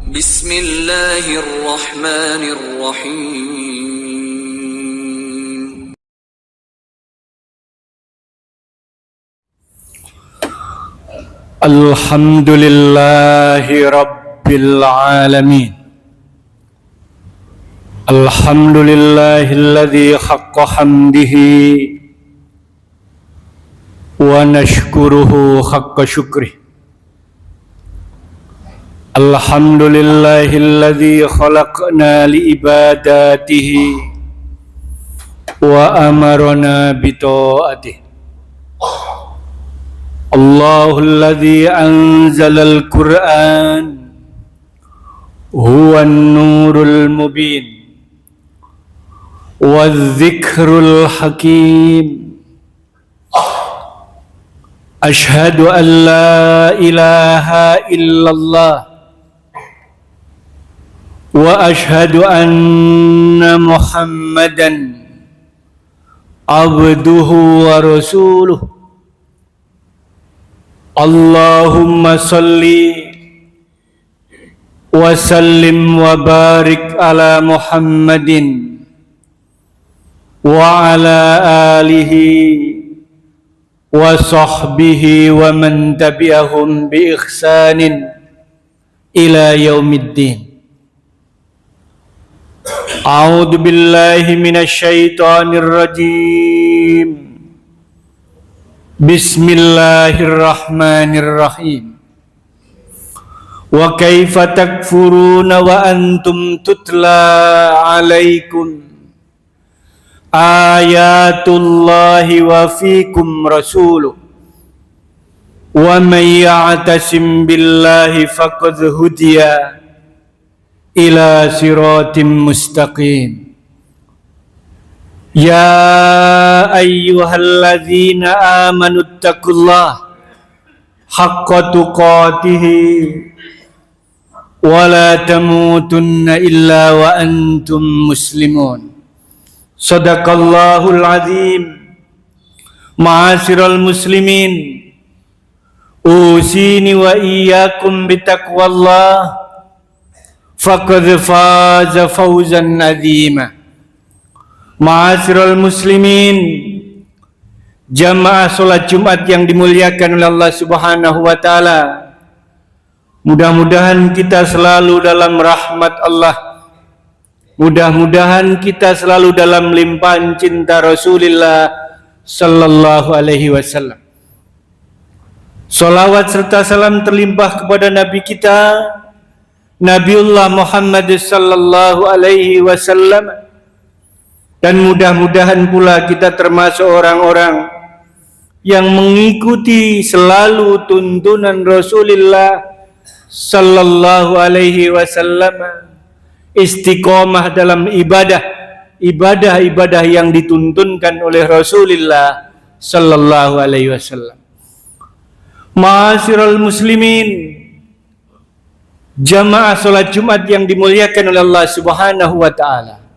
بسم الله الرحمن الرحيم الحمد لله رب العالمين الحمد لله الذي حق حمده ونشكره حق شكره الحمد لله الذي خلقنا لعباداته وأمرنا بطاعته الله الذي أنزل القرآن هو النور المبين والذكر الحكيم أشهد أن لا إله إلا الله وأشهد أن محمدا عبده ورسوله اللهم صل وسلم وبارك على محمد وعلى آله وصحبه ومن تبعهم بإحسان إلى يوم الدين أعوذ بالله من الشيطان الرجيم بسم الله الرحمن الرحيم وكيف تكفرون وأنتم تتلى عليكم آيات الله وفيكم رسوله ومن يعتصم بالله فقد هدي إلى صراط مستقيم يا أيها الذين آمنوا اتقوا الله حق تقاته ولا تموتن إلا وأنتم مسلمون صدق الله العظيم معاشر المسلمين أوصيني وإياكم بتقوى الله فقد فاز فوزا عظيما Ma'asyiral muslimin, jamaah salat Jumat yang dimuliakan oleh Allah Subhanahu wa taala. Mudah-mudahan kita selalu dalam rahmat Allah. Mudah-mudahan kita selalu dalam limpahan cinta Rasulullah sallallahu alaihi wasallam. Salawat serta salam terlimpah kepada Nabi kita Nabiullah Muhammad sallallahu alaihi wasallam. Dan mudah-mudahan pula kita termasuk orang-orang yang mengikuti selalu tuntunan Rasulullah sallallahu alaihi wasallam, istiqomah dalam ibadah yang dituntunkan oleh Rasulullah sallallahu alaihi wasallam. Ma'asyiral muslimin, jamaah salat Jumat yang dimuliakan oleh Allah Subhanahu wa taala.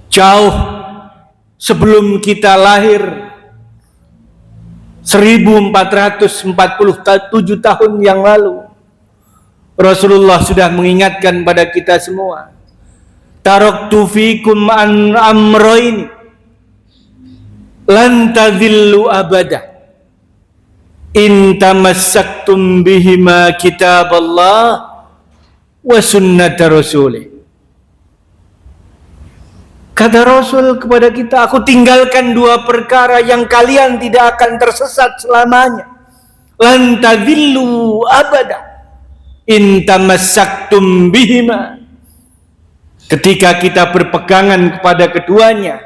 Jauh sebelum kita lahir 1447 tahun yang lalu, Rasulullah sudah mengingatkan pada kita semua, taraktu fikum an amrayn lan tadhillu abada in tamassaktum bihima kitaballah wa sunnata rasulih. Kata Rasul kepada kita, aku tinggalkan dua perkara yang kalian tidak akan tersesat selamanya. Lan tadhillu abada in tamassaktum bihima. Ketika kita berpegangan kepada keduanya,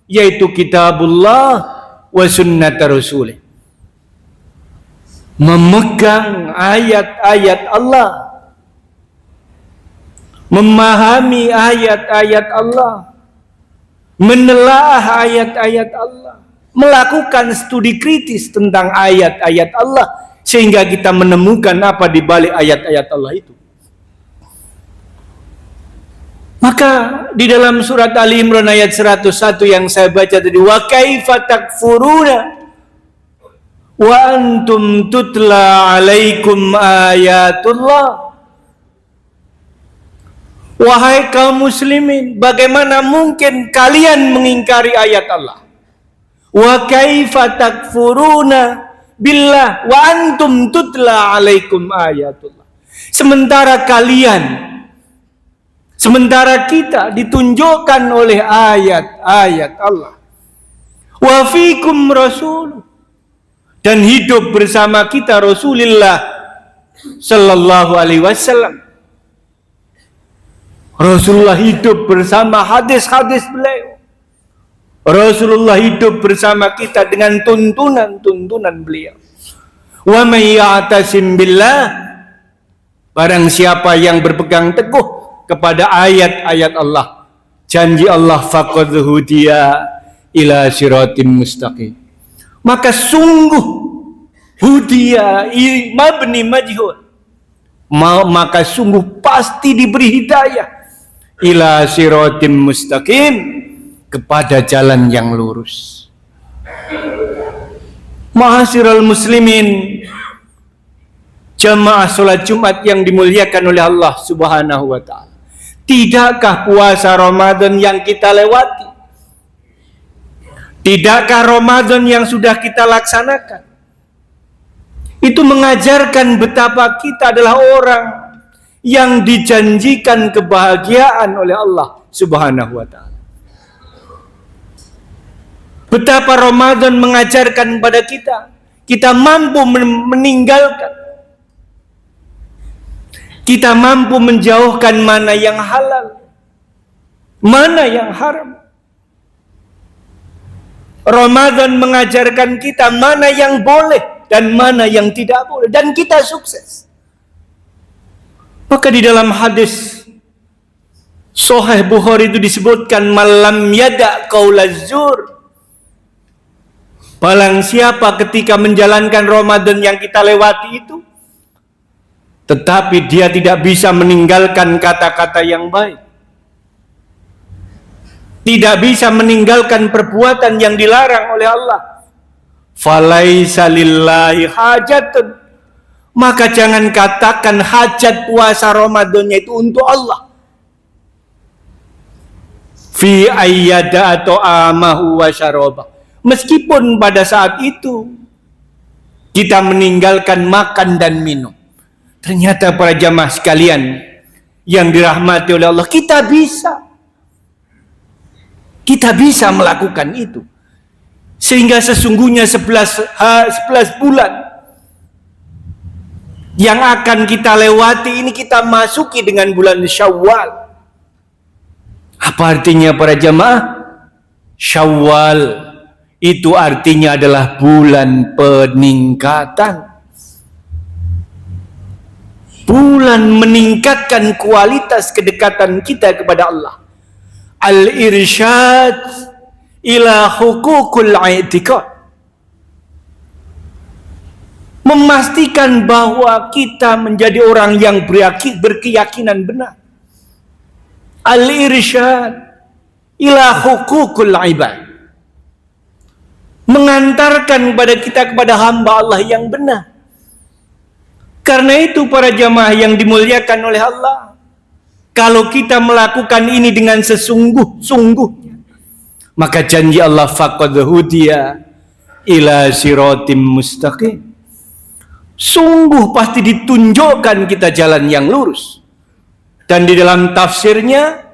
yaitu kitabullah wa sunnata rasulih. Memegang ayat-ayat Allah, memahami ayat-ayat Allah, menelaah ayat-ayat Allah, melakukan studi kritis tentang ayat-ayat Allah, sehingga kita menemukan apa di balik ayat-ayat Allah itu. Maka di dalam surat Ali Imran ayat 101 yang saya baca tadi, wa kaifa takfuruna wa antum tutla alaikum ayatullah Wahai kaum muslimin, bagaimana mungkin kalian mengingkari ayat Allah? Wa kaifa takfuruna billah wa antum tutla alaikum ayatullah. Sementara kita ditunjukkan oleh ayat-ayat Allah. Wa fikum rasul, dan hidup bersama kita Rasulullah sallallahu alaihi wasallam. Rasulullah hidup bersama hadis-hadis beliau. Rasulullah hidup bersama kita dengan tuntunan-tuntunan beliau. Wa may ya'tasim billah, barang siapa yang berpegang teguh kepada ayat-ayat Allah, janji Allah, faqad hudiya ila siratim mustaqim. Maka sungguh hudiya mabni majhul, maka sungguh pasti diberi hidayah ila siratim mustaqim, kepada jalan yang lurus. Ma'asyiral muslimin, jamaah salat Jumat yang dimuliakan oleh Allah Subhanahu wa taala. Tidakkah puasa Ramadan yang kita lewati? Tidakkah Ramadan yang sudah kita laksanakan itu mengajarkan betapa kita adalah orang yang dijanjikan kebahagiaan oleh Allah Subhanahu wa taala? Betapa Ramadan mengajarkan pada kita mampu meninggalkan, kita mampu menjauhkan mana yang halal, mana yang haram. Ramadan mengajarkan kita mana yang boleh dan mana yang tidak boleh, dan kita sukses. Maka di dalam hadis Sahih Bukhari itu disebutkan, malam yada qaulaz zur, barang siapa ketika menjalankan Ramadan yang kita lewati itu, tetapi dia tidak bisa meninggalkan kata-kata yang baik, tidak bisa meninggalkan perbuatan yang dilarang oleh Allah, falaisa lillahi hajatun, maka jangan katakan hajat puasa Ramadannya itu untuk Allah. Fi ayyada atau amahu wa syarabah, meskipun pada saat itu kita meninggalkan makan dan minum. Ternyata para jamaah sekalian yang dirahmati oleh Allah, kita bisa melakukan itu. Sehingga sesungguhnya 11 bulan yang akan kita lewati ini kita masuki dengan bulan Syawal. Apa artinya para jamaah? Syawal itu artinya adalah bulan peningkatan. Bulan meningkatkan kualitas kedekatan kita kepada Allah. Al-irsyad ila hukukul i'tiqad, memastikan bahwa kita menjadi orang yang berkeyakinan benar. Al-irsyad ila hukukul ibad, mengantarkan kepada hamba Allah yang benar. Karena itu para jamaah yang dimuliakan oleh Allah, kalau kita melakukan ini dengan sesungguh-sungguhnya, maka janji Allah, faqad hudiya ila siratim mustaqim, sungguh pasti ditunjukkan kita jalan yang lurus. Dan di dalam tafsirnya,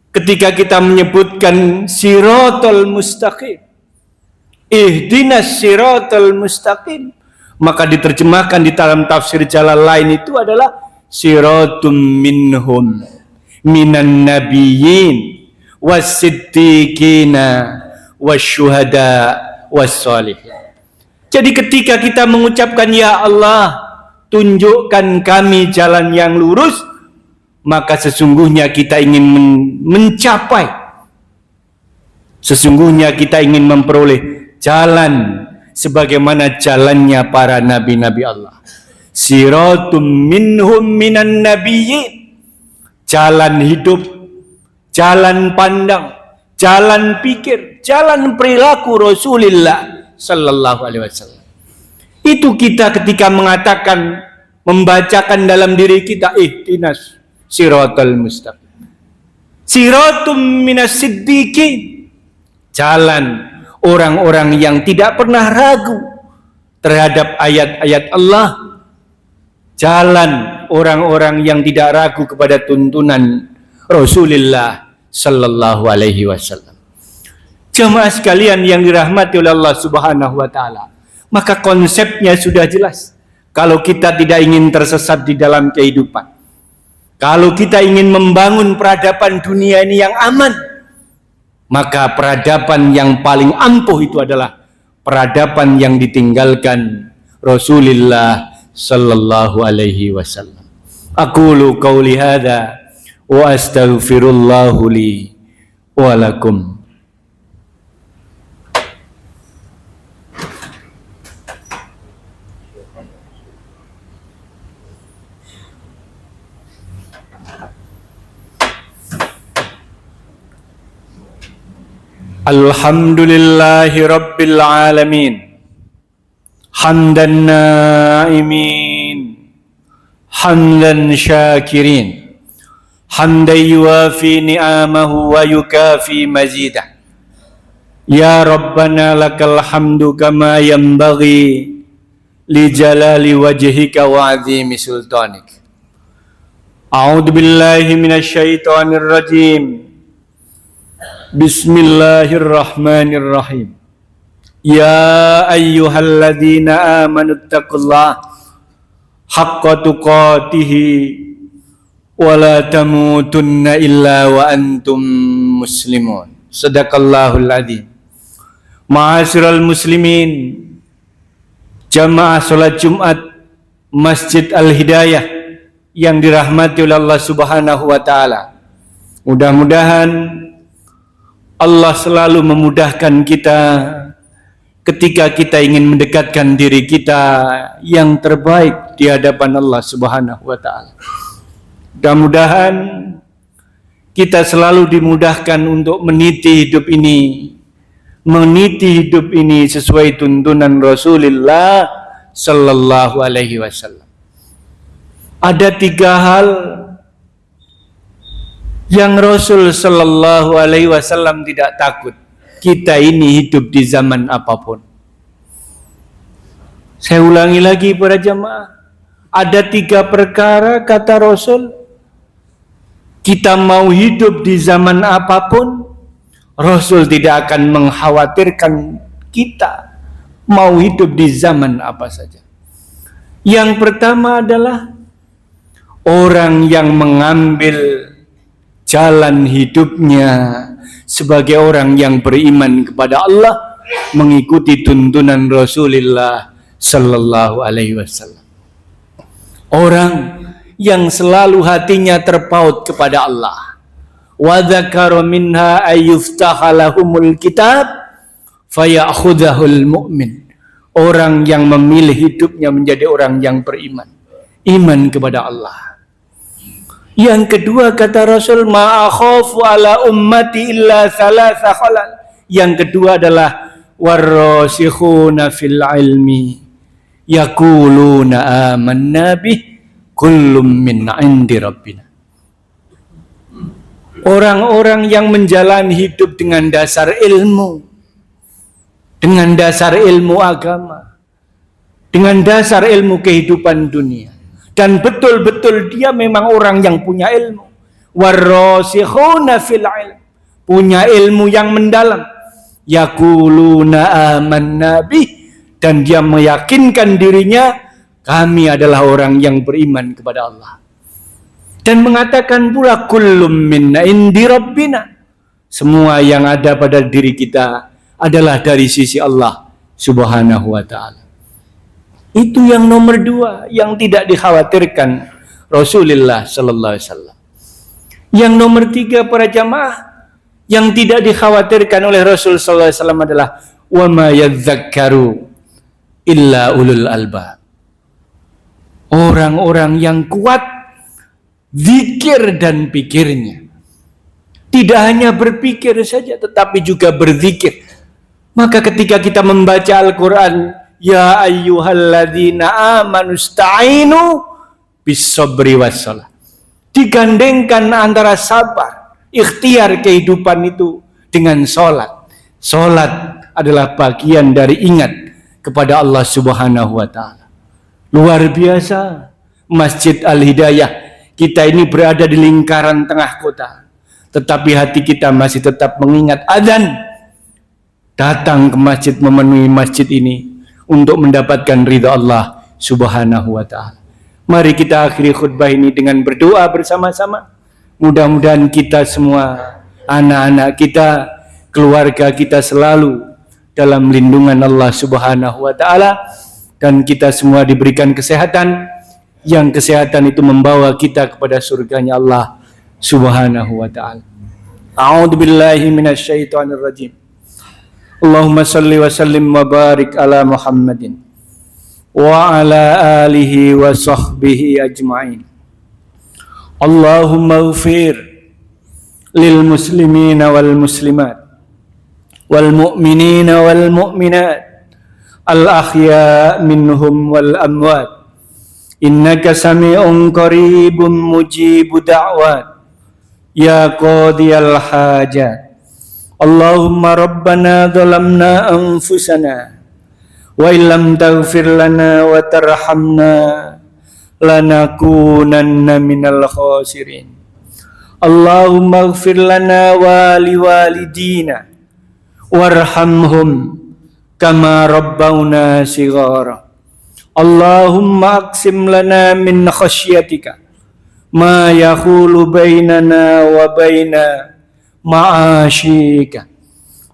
ketika kita menyebutkan siratal mustaqim, ihdinas siratal mustaqim, maka diterjemahkan di dalam tafsir Jalalain itu adalah siratum minhum minan nabiyyin was-siddiqina wasyuhada was-shalihin. Jadi ketika kita mengucapkan ya Allah, tunjukkan kami jalan yang lurus, maka sesungguhnya kita ingin mencapai, sesungguhnya kita ingin memperoleh jalan sebagaimana jalannya para nabi-nabi Allah. Siratum minhum minan nabiyyin, jalan hidup, jalan pandang, jalan pikir, jalan perilaku Rasulullah sallallahu alaihi wasallam. Itu kita ketika mengatakan, membacakan dalam diri kita ihdinas siratal mustaqim. Siratum minas siddiqin, jalan orang-orang yang tidak pernah ragu terhadap ayat-ayat Allah, jalan orang-orang yang tidak ragu kepada tuntunan Rasulullah sallallahu alaihi wasallam. Jemaah sekalian yang dirahmati oleh Allah Subhanahu wa taala, maka konsepnya sudah jelas. Kalau kita tidak ingin tersesat di dalam kehidupan, kalau kita ingin membangun peradaban dunia ini yang aman, maka peradaban yang paling ampuh itu adalah peradaban yang ditinggalkan Rasulullah sallallahu alaihi wasallam. Aqulu qauli hadza wa astaghfirullahu li wa lakum. Alhamdulillahi Rabbil Alamin, hamdan naimin, hamdan syakirin, hamdan yuafi ni'amahu wa yukafi mazidah. Ya Rabbana lakal hamdu kama yanbaghi li jalali wajhika wa azimi sultanik. A'udzu billahi minasy syaithanir rajim. Bismillahirrahmanirrahim. Ya ayyuhalladzina amanu taqullaha haqqa tuqatihi wa la tamutunna illa wa antum muslimun. Shadaqallahul adzim. Ma'asyiral muslimin, jamaah salat Jumat Masjid Al-Hidayah yang dirahmati oleh Allah Subhanahu wa taala. Mudah-mudahan Allah selalu memudahkan kita ketika kita ingin mendekatkan diri kita yang terbaik di hadapan Allah Subhanahu wa taala. Mudah-mudahan kita selalu dimudahkan untuk meniti hidup ini sesuai tuntunan Rasulullah sallallahu alaihi wasallam. Ada 3 hal yang Rasul sallallahu alaihi wasallam tidak takut kita ini hidup di zaman apapun. Saya ulangi lagi para jamaah, ada 3 perkara kata Rasul, kita mau hidup di zaman apapun, Rasul tidak akan mengkhawatirkan kita mau hidup di zaman apa saja. Yang pertama adalah orang yang mengambil jalan hidupnya sebagai orang yang beriman kepada Allah, mengikuti tuntunan Rasulullah sallallahu alaihi wasallam. Orang yang selalu hatinya terpaut kepada Allah. Wa dzakara minha ayyuftaha lahumul kitab fayakhudhahul mu'min. Orang yang memilih hidupnya menjadi orang yang beriman, iman kepada Allah. Yang kedua kata Rasul, ma'akhafu ala ummati illa thalatha khalal. Yang kedua adalah warrasikhuna fil ilmi yaquluna amanna bih kullum min 'indi rabbina. Orang-orang yang menjalani hidup dengan dasar ilmu, dengan dasar ilmu agama, dengan dasar ilmu kehidupan dunia, dan betul-betul dia memang orang yang punya ilmu. Warrasikhuna fil ilm, punya ilmu yang mendalam. Yaquluna amanna bih, dan dia meyakinkan dirinya kami adalah orang yang beriman kepada Allah. Dan mengatakan pula kullum min indi rabbina, semua yang ada pada diri kita adalah dari sisi Allah Subhanahu wa taala. Itu yang nomor 2 yang tidak dikhawatirkan Rasulullah sallallahu alaihi wasallam. Yang nomor 3 para jamaah yang tidak dikhawatirkan oleh Rasul sallallahu alaihi wasallam adalah wa ma yadzakkaru illa ulul albab. Orang-orang yang kuat zikir dan pikirnya. Tidak hanya berpikir saja tetapi juga berzikir. Maka ketika kita membaca Al-Qur'an, ya ayyuhalladzina amanu sta'inu bis sabri wassalah, digandengkan antara sabar, ikhtiar kehidupan itu dengan sholat. Sholat adalah bagian dari ingat kepada Allah Subhanahu wa Ta'ala. Luar biasa, Masjid Al-Hidayah. Kita ini berada di lingkaran tengah kota, tetapi hati kita masih tetap mengingat adzan. Datang ke masjid, memenuhi masjid ini untuk mendapatkan ridha Allah Subhanahu wa Ta'ala. Mari kita akhiri khutbah ini dengan berdoa bersama-sama. Mudah-mudahan kita semua, anak-anak kita, keluarga kita selalu dalam lindungan Allah Subhanahu wa Ta'ala, dan kita semua diberikan kesehatan, yang kesehatan itu membawa kita kepada surganya Allah Subhanahu wa Ta'ala. A'udzu billahi minasyaitonir rajim. Allahumma salli wa sallim wa barik ala Muhammadin wa ala alihi wa sahbihi ajma'in. Allahumma ighfir lil muslimina wal muslimat wal mu'minina wal mu'minat al ahya minhum wal amwat innaka sami'un qaribun mujibu da'wat ya qadiyal hajat. Allahumma rabbana zalamna anfusana wa illam taghfir lana wa tarhamna lanakunanna minal khasirin. Allahumma ighfir lana wa liwalidina warhamhum kama rabbawna shighara. Allahumma aqsim lana min khasyatika ma yahulu bainana wa baina ma'asyika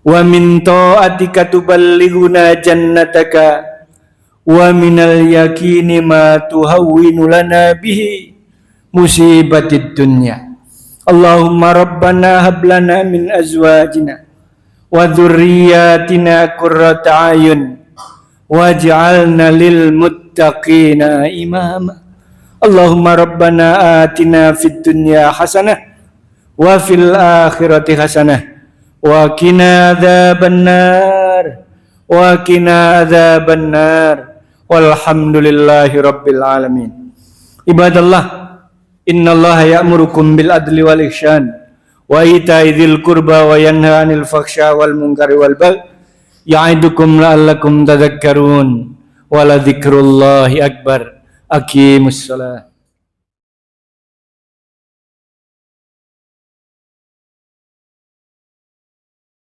wa min ta'atika tuballighuna jannataka wa minal yaqini ma tuhawwinu lana bihi musibatid dunya. Allahumma rabbana hab lana min azwajina wa dhurriyyatina qurrata a'yun waj'alna lil muttaqina imama. Allahumma rabbana atina fid dunya hasanah wa fil akhirati hasanah wa qina adzabannar wa qina adzabannar walhamdulillahi rabbil alamin. Ibadallah, innallaha ya'murukum bil adli wal ihsan wa ita'i dzil qurba wa yanha 'anil fakhsha wal munkari wal baghi ya'idukum la'allakum tadhakkarun wa la dzikrullahi akbar. Aqimus shalah.